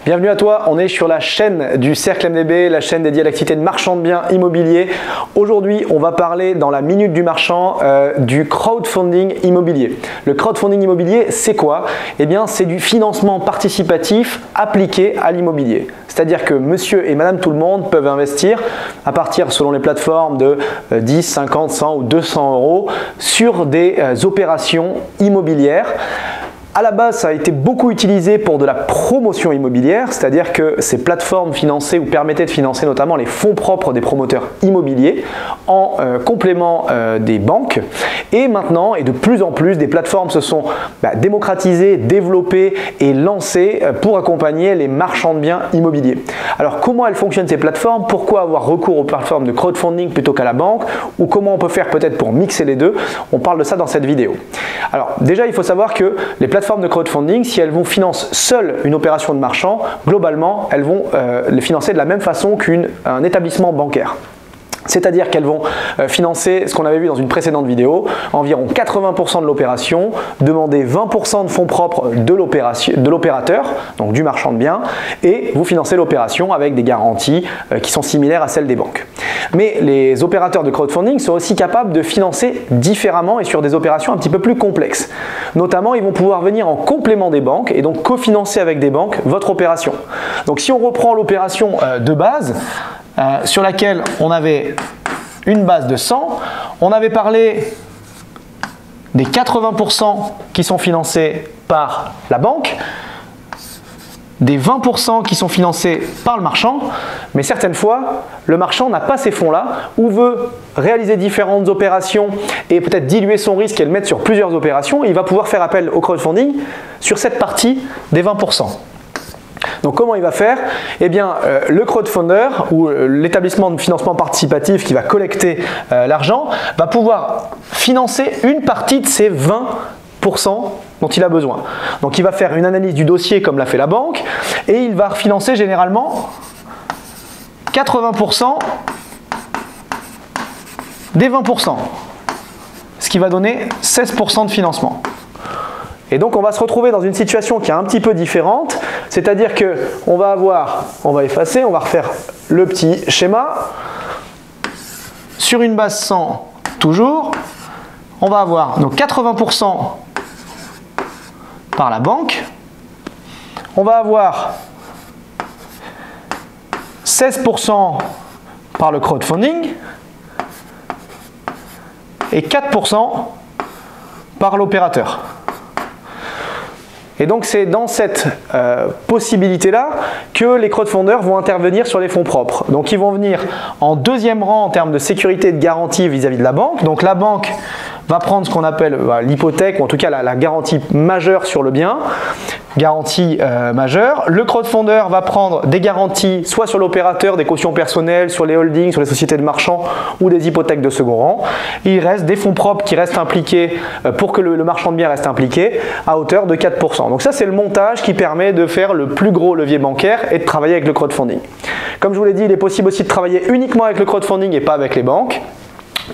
Bienvenue à toi, on est sur la chaîne du Cercle MDB, la chaîne dédiée à l'activité de marchand de biens immobiliers. Aujourd'hui, on va parler dans la minute du marchand du crowdfunding immobilier. Le crowdfunding immobilier, c'est quoi? Eh bien, c'est du financement participatif appliqué à l'immobilier. C'est-à-dire que monsieur et madame tout le monde peuvent investir à partir, selon les plateformes, de 10, 50, 100 ou 200 euros sur des opérations immobilières. À la base, ça a été beaucoup utilisé pour de la promotion immobilière, c'est-à-dire que ces plateformes finançaient ou permettaient de financer notamment les fonds propres des promoteurs immobiliers en complément des banques. Et maintenant, et de plus en plus, des plateformes se sont démocratisées, développées et lancées pour accompagner les marchands de biens immobiliers. Alors, comment elles fonctionnent ces plateformes? Pourquoi avoir recours aux plateformes de crowdfunding plutôt qu'à la banque? Ou comment on peut faire peut-être pour mixer les deux? On parle de ça dans cette vidéo. Alors, déjà, il faut savoir que les plateformes de crowdfunding, si elles vont financer seule une opération de marchand, globalement, elles vont les financer de la même façon qu'un établissement bancaire. C'est-à-dire qu'elles vont financer ce qu'on avait vu dans une précédente vidéo, environ 80% de l'opération, demander 20% de fonds propres de l'opérateur, donc du marchand de biens, et vous financez l'opération avec des garanties qui sont similaires à celles des banques. Mais les opérateurs de crowdfunding sont aussi capables de financer différemment et sur des opérations un petit peu plus complexes. Notamment, ils vont pouvoir venir en complément des banques et donc cofinancer avec des banques votre opération. Donc si on reprend l'opération de base, sur laquelle on avait une base de 100, on avait parlé des 80% qui sont financés par la banque, des 20% qui sont financés par le marchand, mais certaines fois, le marchand n'a pas ces fonds-là ou veut réaliser différentes opérations et peut-être diluer son risque et le mettre sur plusieurs opérations, et il va pouvoir faire appel au crowdfunding sur cette partie des 20%. Donc comment il va faire? Eh bien, le crowdfunder ou l'établissement de financement participatif qui va collecter l'argent va pouvoir financer une partie de ces 20% dont il a besoin. Donc il va faire une analyse du dossier comme l'a fait la banque et il va financer généralement 80% des 20%, ce qui va donner 16% de financement. Et donc on va se retrouver dans une situation qui est un petit peu différente, c'est-à-dire que on va effacer, on va refaire le petit schéma. Sur une base 100 toujours, on va avoir donc 80% par la banque, on va avoir 16% par le crowdfunding et 4% par l'opérateur. Et donc c'est dans cette possibilité-là que les crowdfunders vont intervenir sur les fonds propres. Donc ils vont venir en deuxième rang en termes de sécurité et de garantie vis-à-vis de la banque. Donc la banque va prendre ce qu'on appelle l'hypothèque, ou en tout cas la garantie majeure sur le bien, garantie majeure. Le crowdfunder va prendre des garanties soit sur l'opérateur, des cautions personnelles, sur les holdings, sur les sociétés de marchands ou des hypothèques de second rang. Et il reste des fonds propres qui restent impliqués pour que le marchand de biens reste impliqué à hauteur de 4%. Donc ça, c'est le montage qui permet de faire le plus gros levier bancaire et de travailler avec le crowdfunding. Comme je vous l'ai dit, il est possible aussi de travailler uniquement avec le crowdfunding et pas avec les banques.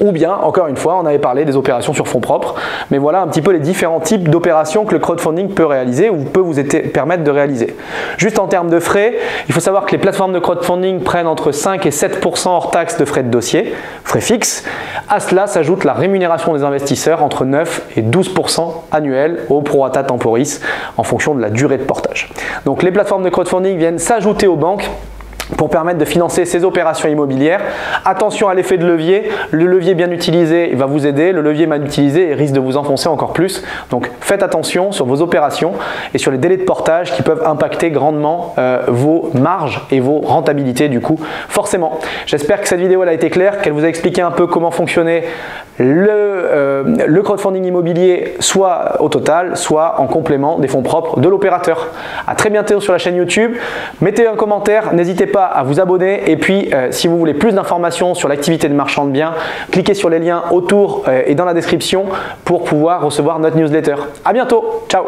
Ou bien, encore une fois, on avait parlé des opérations sur fonds propres, mais voilà un petit peu les différents types d'opérations que le crowdfunding peut réaliser ou peut vous permettre de réaliser. Juste en termes de frais, il faut savoir que les plateformes de crowdfunding prennent entre 5 et 7% hors taxe de frais de dossier, frais fixes. À cela s'ajoute la rémunération des investisseurs entre 9 et 12% annuels au prorata temporis en fonction de la durée de portage. Donc les plateformes de crowdfunding viennent s'ajouter aux banques pour permettre de financer ces opérations immobilières. Attention à l'effet de levier, le levier bien utilisé va vous aider, le levier mal utilisé risque de vous enfoncer encore plus. Donc faites attention sur vos opérations et sur les délais de portage qui peuvent impacter grandement vos marges et vos rentabilités du coup, forcément. J'espère que cette vidéo elle a été claire, qu'elle vous a expliqué un peu comment fonctionnait le crowdfunding immobilier, soit au total, soit en complément des fonds propres de l'opérateur. À très bientôt sur la chaîne YouTube. Mettez un commentaire, n'hésitez pas à vous abonner et puis si vous voulez plus d'informations sur l'activité de marchand de biens, cliquez sur les liens autour et dans la description pour pouvoir recevoir notre newsletter. À bientôt, ciao!